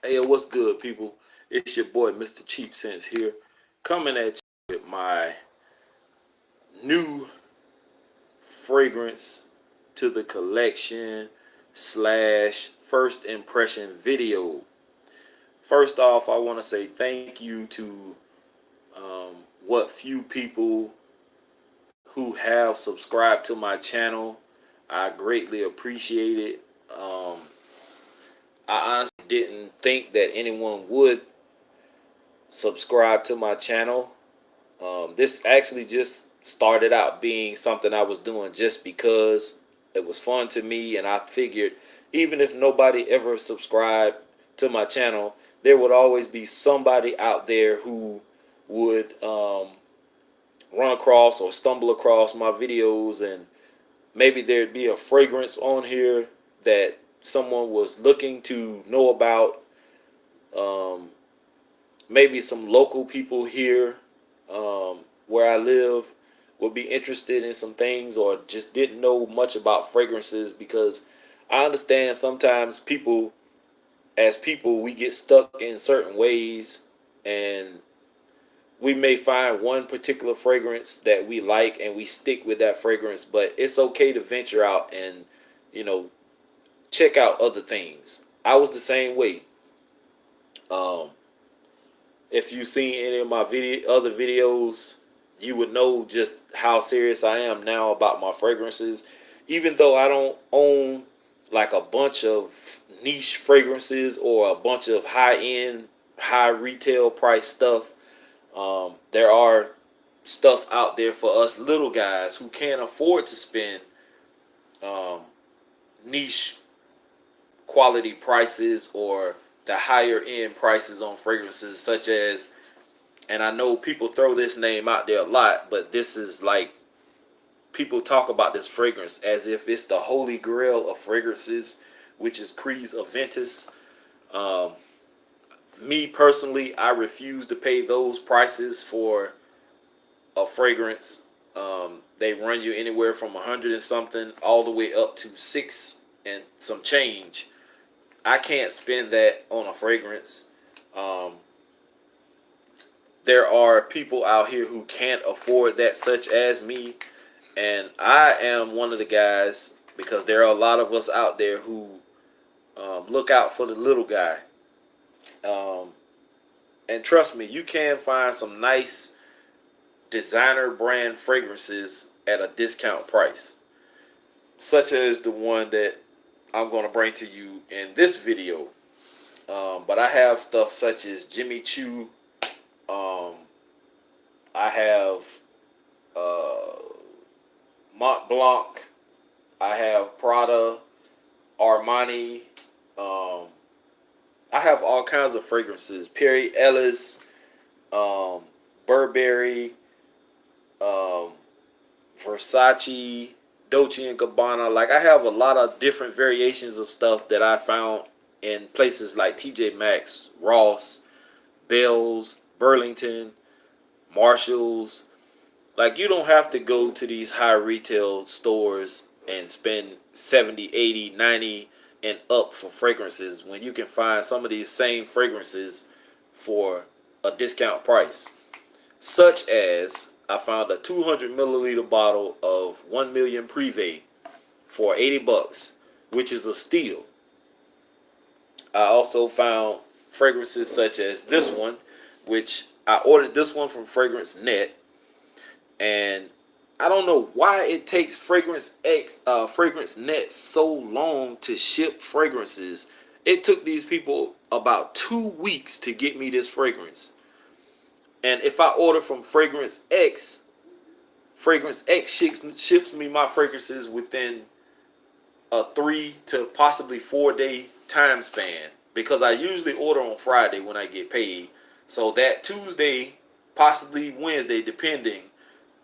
Hey, what's good, people? It's your boy, Mr. Cheap Sense here, coming at you with my new fragrance to the collection slash first impression video. First off, I want to say thank you to what few people who have subscribed to my channel. I greatly appreciate it. Um, I honestly didn't think that anyone would subscribe to my channel. This actually just started out being something I was doing just because it was fun to me, and I figured even if nobody ever subscribed to my channel, there would always be somebody out there who would run across or stumble across my videos, and maybe there'd be a fragrance on here that someone was looking to know about. Um, Maybe some local people here where I live would be interested in some things or just didn't know much about fragrances, because I understand sometimes people, as people, we get stuck in certain ways, and we may find one particular fragrance that we like and we stick with that fragrance, but it's okay to venture out and, you know, check out other things. I was the same way. Um, if you've seen any of my other videos, you would know just how serious I am now about my fragrances. Even though I don't own like a bunch of niche fragrances or a bunch of high end, high retail price stuff, there are stuff out there for us little guys who can't afford to spend um, niche quality prices or the higher end prices on fragrances, such as, and I know people throw this name out there a lot, but this is like, people talk about this fragrance as if it's the holy grail of fragrances, which is Creed's Aventus. Um, Me personally, I refuse to pay those prices for a fragrance. They run you anywhere from 100 and something all the way up to six and some change. I can't spend that on a fragrance. Um, there are people out here who can't afford that, such as me, and I am one of the guys, because there are a lot of us out there who look out for the little guy. Um, and trust me, you can find some nice designer brand fragrances at a discount price, such as the one that I'm going to bring to you in this video. But I have stuff such as Jimmy Choo. Um, I have uh, Mont Blanc. I have Prada, Armani. Um, I have all kinds of fragrances. Perry Ellis, um, Burberry, um, Versace, Dolce and Gabbana. Like, I have a lot of different variations of stuff that I found in places like TJ Maxx, Ross, Bells, Burlington, Marshalls. Like, you don't have to go to these high retail stores and spend 70, 80, 90 and up for fragrances when you can find some of these same fragrances for a discount price. Such as, I found a 200 milliliter bottle of 1 million Privé for $80, which is a steal. I also found fragrances such as this one, which I ordered this one from Fragrance Net, and I don't know why it takes Fragrance Net so long to ship fragrances. It took these people about 2 weeks to get me this fragrance. And if I order from Fragrance X ships me my fragrances within a 3 to possibly 4 day time span, because I usually order on Friday when I get paid. So that Tuesday, possibly Wednesday, depending,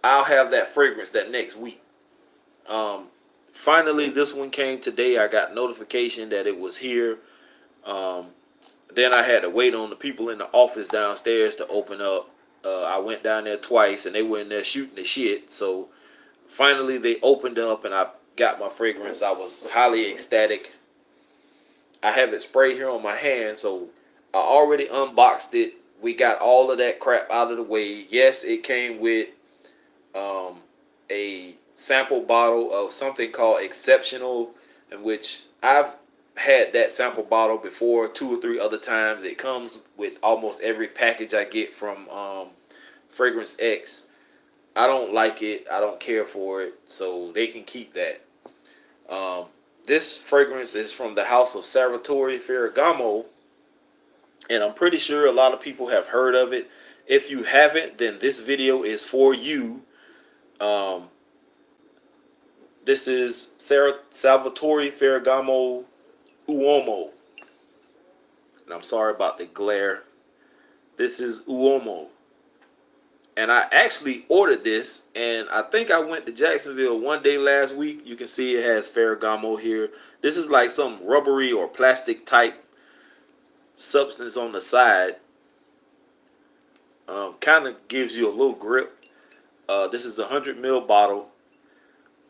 I'll have that fragrance that next week. Um, Finally, this one came today. I got notification that it was here. Um, then I had to wait on the people in the office downstairs to open up. I went down there twice, and they were in there shooting the shit. So finally, they opened up, and I got my fragrance. I was highly ecstatic. I have it sprayed here on my hand, so I already unboxed it. We got all of that crap out of the way. Yes, it came with a sample bottle of something called Exceptional, in which I've had that sample bottle before 2 or 3 other times. It comes with almost every package I get from Fragrance X. I don't like it. I don't care for it, so they can keep that. Um, this fragrance is from the house of Salvatore Ferragamo, and I'm pretty sure a lot of people have heard of it. If you haven't, then this video is for you. Um, this is Salvatore Ferragamo Uomo. And I'm sorry about the glare. This is Uomo. And I actually ordered this, and I think I went to Jacksonville one day last week. You can see it has Ferragamo here. This is like some rubbery or plastic type substance on the side. Kind of gives you a little grip. This is the 100 ml bottle.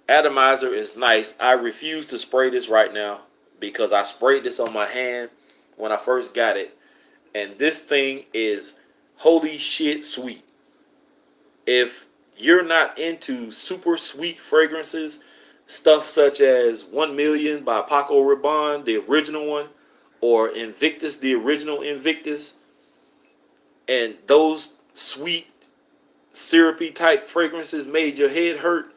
Atomizer is nice. I refuse to spray this right now because I sprayed this on my hand when I first got it. And this thing is holy shit sweet. If you're not into super sweet fragrances, stuff such as 1 Million by Paco Rabanne, the original one, or Invictus, the original Invictus, and those sweet, syrupy type fragrances made your head hurt,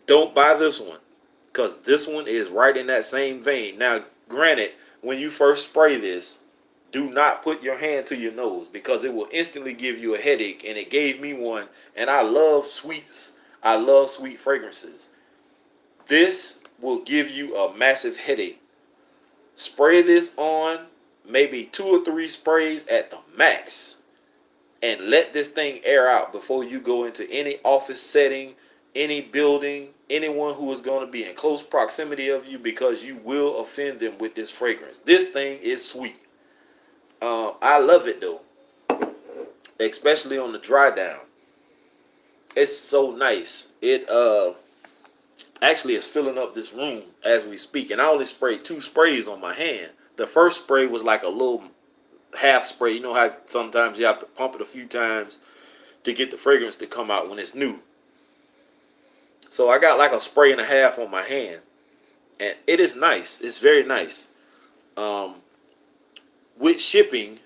don't buy this one, because this one is right in that same vein. Now, granted, when you first spray this, do not put your hand to your nose because it will instantly give you a headache, and it gave me one. And I love sweets. I love sweet fragrances. This will give you a massive headache. Spray this on, maybe 2 or 3 sprays at the max, and let this thing air out before you go into any office setting, any building, anyone who is going to be in close proximity of you, because you will offend them with this fragrance. This thing is sweet. I love it though, especially on the dry down. It's so nice. It actually is filling up this room as we speak, and I only sprayed 2 sprays on my hand. The first spray was like a little half spray. You know how sometimes you have to pump it a few times to get the fragrance to come out when it's new. So I got like a spray and a half on my hand, and it is nice. It's very nice. With shipping,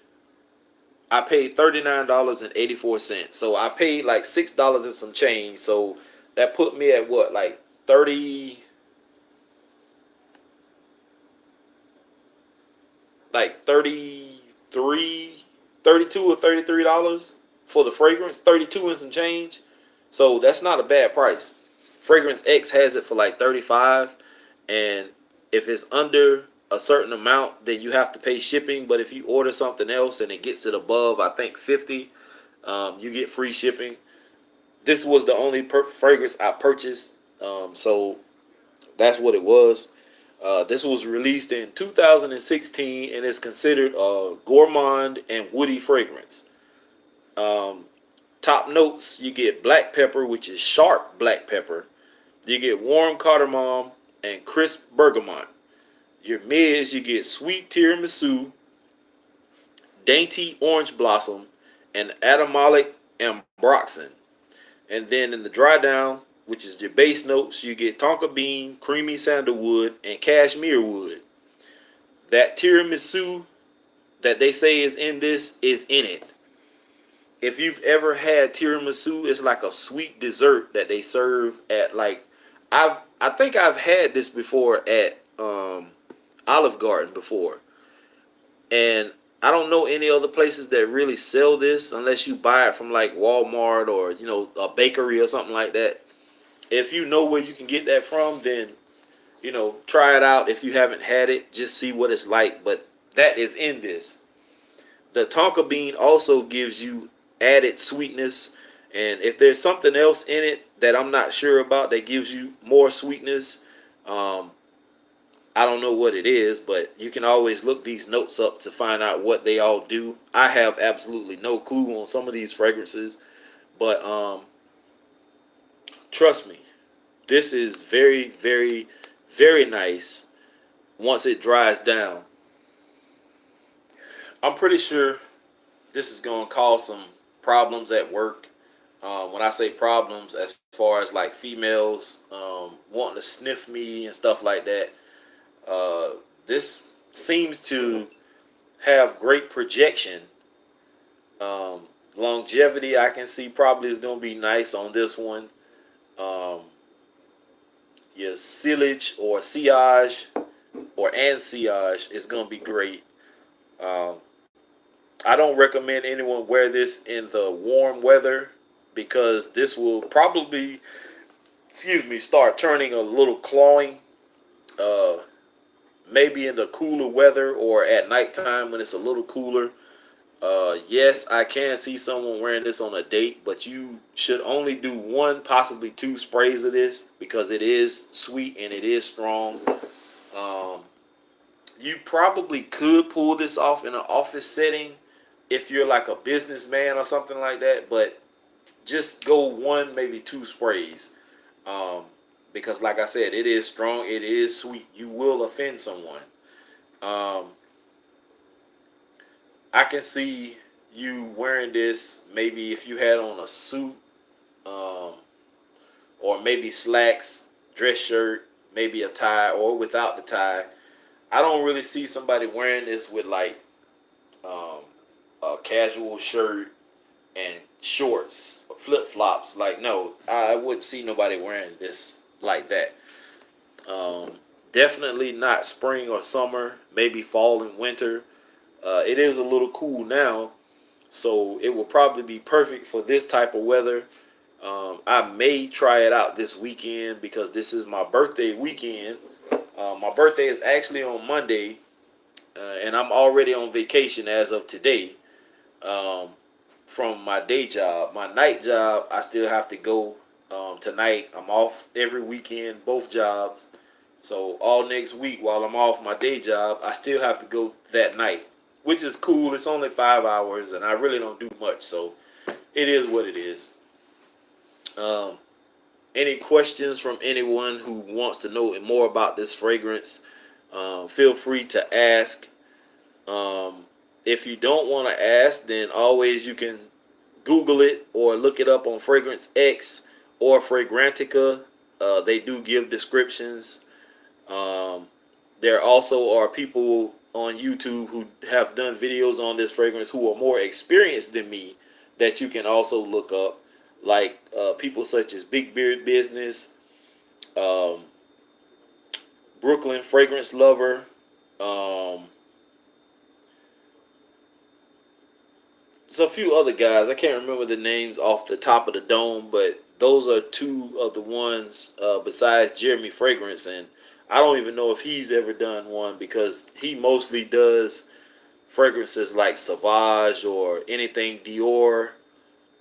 I paid $39.84. So I paid like $6 and some change. So that put me at what, like 30, like 33, 32 or $33 for the fragrance. 32 and some change. So that's not a bad price. Fragrance X has it for like 35, and if it's under a certain amount, then you have to pay shipping. But if you order something else and it gets it above, I think 50, you get free shipping. This was the only fragrance I purchased, so that's what it was. This was released in 2016 and is considered a gourmand and woody fragrance. Top notes: you get black pepper, which is sharp black pepper. You get warm cardamom and crisp bergamot. Your mids, you get sweet tiramisu, dainty orange blossom, and atomalic ambroxan. And then in the dry down, which is your base notes, you get tonka bean, creamy sandalwood, and cashmere wood. That tiramisu that they say is in this is in it. If you've ever had tiramisu, it's like a sweet dessert that they serve at, like, I think I've had this before at Olive Garden before, and I don't know any other places that really sell this unless you buy it from like Walmart or, you know, a bakery or something like that. If you know where you can get that from, then, you know, try it out. If you haven't had it, just see what it's like. But that is in this. The tonka bean also gives you added sweetness, and if there's something else in it that I'm not sure about that gives you more sweetness, I don't know what it is, but you can always look these notes up to find out what they all do. I have absolutely no clue on some of these fragrances, but trust me, this is very, very, very nice once it dries down. I'm pretty sure this is going to cause some problems at work. When I say problems, as far as like females wanting to sniff me and stuff like that, uh, this seems to have great projection. Um, Longevity, I can see probably is going to be nice on this one. Um, your sillage or sillage or sillage is going to be great. Um, I don't recommend anyone wear this in the warm weather because this will probably, excuse me, start turning a little clawing. Uh, Maybe in the cooler weather or at nighttime when it's a little cooler. Yes, I can see someone wearing this on a date, but you should only do one, possibly two sprays of this because it is sweet and it is strong. Um, you probably could pull this off in an office setting if you're like a businessman or something like that, but just go one, maybe two sprays. Um, because, like I said, it is strong, it is sweet. You will offend someone. Um, I can see you wearing this maybe if you had on a suit, um, or maybe slacks, dress shirt, maybe a tie, or without the tie. I don't really see somebody wearing this with like um, a casual shirt and shorts, flip flops. Like, no, I wouldn't see nobody wearing this like that. Um, Definitely not spring or summer, maybe fall and winter. It is a little cool now, so it will probably be perfect for this type of weather. I may try it out this weekend because this is my birthday weekend. My birthday is actually on Monday, and I'm already on vacation as of today um, from my day job. My night job, I still have to go tonight. I'm off every weekend, both jobs. So all next week while I'm off my day job, I still have to go that night, which is cool. It's only 5 hours, and I really don't do much, so it is what it is. Um, any questions from anyone who wants to know more about this fragrance? Feel free to ask. Um, if you don't want to ask, then always you can Google it or look it up on Fragrance X or Fragrantica. They do give descriptions. Um, there also are people on YouTube who have done videos on this fragrance who are more experienced than me that you can also look up, like people such as Big Beard Business, um, Brooklyn Fragrance Lover. Um, there's a few other guys. I can't remember the names off the top of the dome, but those are two of the ones besides Jeremy Fragrance, and I don't even know if he's ever done one because he mostly does fragrances like Sauvage or anything Dior.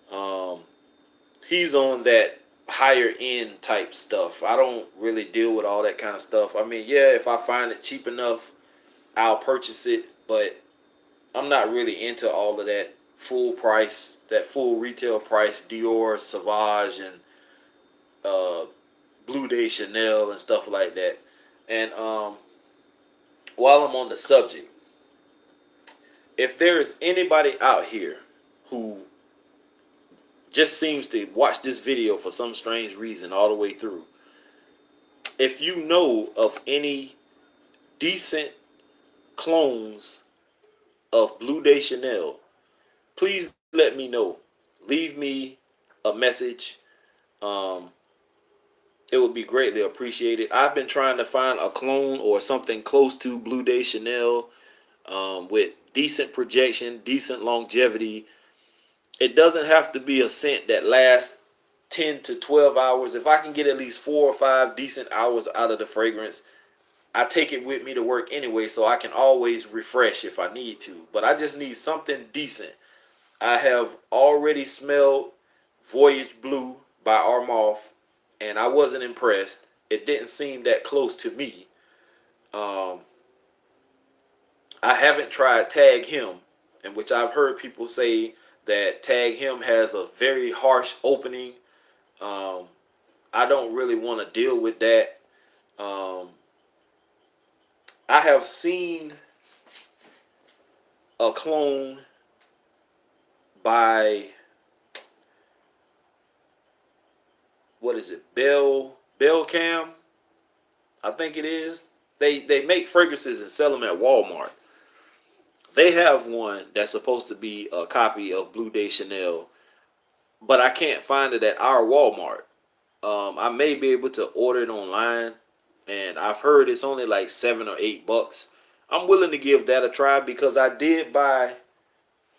Um, he's on that higher end type stuff. I don't really deal with all that kind of stuff. I mean, yeah, if I find it cheap enough, I'll purchase it, but I'm not really into all of that full price, that full retail price Dior, Sauvage, and uh, Blue Day Chanel and stuff like that. And while I'm on the subject, if there is anybody out here who just seems to watch this video for some strange reason all the way through, if you know of any decent clones of Blue Day Chanel, please let me know. Leave me a message. Um, it would be greatly appreciated. I've been trying to find a clone or something close to Blue Day Chanel with decent projection, decent longevity. It doesn't have to be a scent that lasts 10 to 12 hours. If I can get at least 4 or 5 decent hours out of the fragrance, I take it with me to work anyway, so I can always refresh if I need to. But I just need something decent. I have already smelled Voyage Blue by Armaf, and I wasn't impressed. It didn't seem that close to me. Um, I haven't tried Tag Him, in which I've heard people say that Tag Him has a very harsh opening. Um, I don't really want to deal with that. Um, I have seen a clone by, what is it, Bell Cam, I think it is. They make fragrances and sell them at Walmart. They have one that's supposed to be a copy of Blue Day Chanel, but I can't find it at our Walmart. I may be able to order it online, and I've heard it's only like $7 or $8. I'm willing to give that a try because I did buy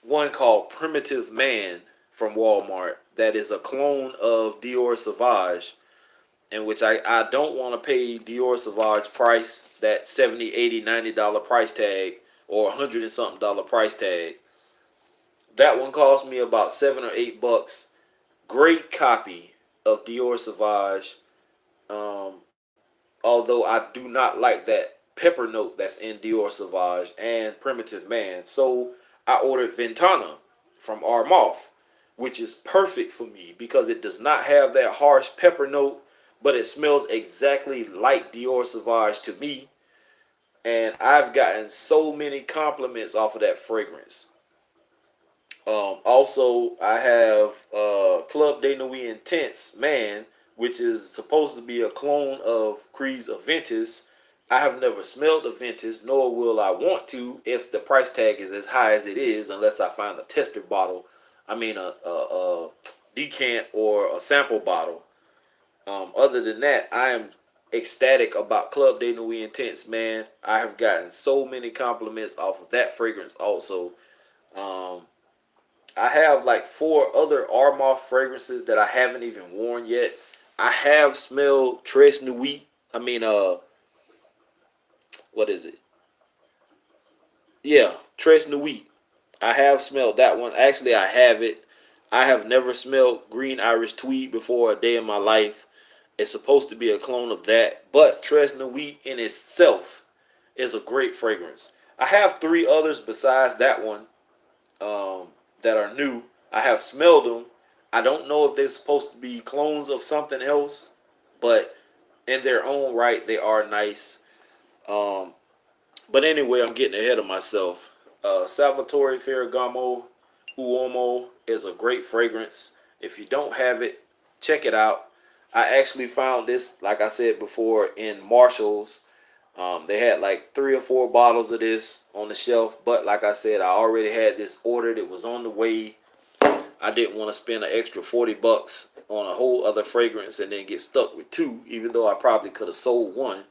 one called Primitive Man from Walmart that is a clone of Dior Sauvage, in which I don't want to pay Dior Sauvage price, that 70, 80, $90 price tag, or 100 and something dollar price tag. That one cost me about $7 or $8. Great copy of Dior Sauvage. Um, Although I do not like that pepper note that's in Dior Sauvage and Primitive Man. So I ordered Ventana from Armoff, which is perfect for me because it does not have that harsh pepper note, but it smells exactly like Dior Sauvage to me. And I've gotten so many compliments off of that fragrance. Also, I have Club de Nuit Intense Man, which is supposed to be a clone of Creed's Aventus. I have never smelled Aventus, nor will I want to if the price tag is as high as it is, unless I find a tester bottle. I mean, a decant or a sample bottle. Other than that, I am ecstatic about Club de Nuit Intense Man. I have gotten so many compliments off of that fragrance also. Um, I have like 4 other Armand fragrances that I haven't even worn yet. I have smelled Tres Nuit. I mean, what is it? Yeah, Tres Nuit. I have smelled that one. Actually, I have it. I have never smelled Green Irish Tweed before a day in my life. It's supposed to be a clone of that, but Tres Nuit in itself is a great fragrance. I have 3 others besides that one, um, that are new. I have smelled them. I don't know if they're supposed to be clones of something else, but in their own right, they are nice. Um, but anyway, I'm getting ahead of myself. Salvatore Ferragamo Uomo is a great fragrance. If you don't have it, check it out. I actually found this, like I said before, in Marshall's. They had like 3 or 4 bottles of this on the shelf, but like I said, I already had this ordered. It was on the way. I didn't want to spend an extra $40 on a whole other fragrance and then get stuck with 2, even though I probably could have sold one.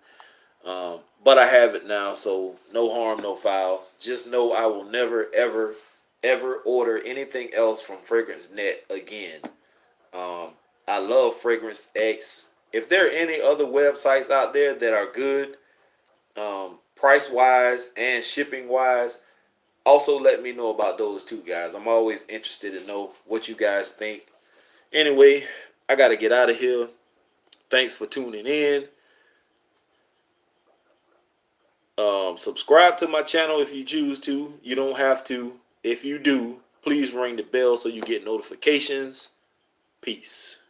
But I have it now, so no harm, no foul. Just know I will never, ever, ever order anything else from Fragrance Net again. I love Fragrance X. If there are any other websites out there that are good, price wise and shipping wise, also let me know about those too, guys. I'm always interested to know what you guys think. Anyway, I got to get out of here. Thanks for tuning in. Subscribe to my channel if you choose to. You don't have to. If you do, please ring the bell so you get notifications. Peace.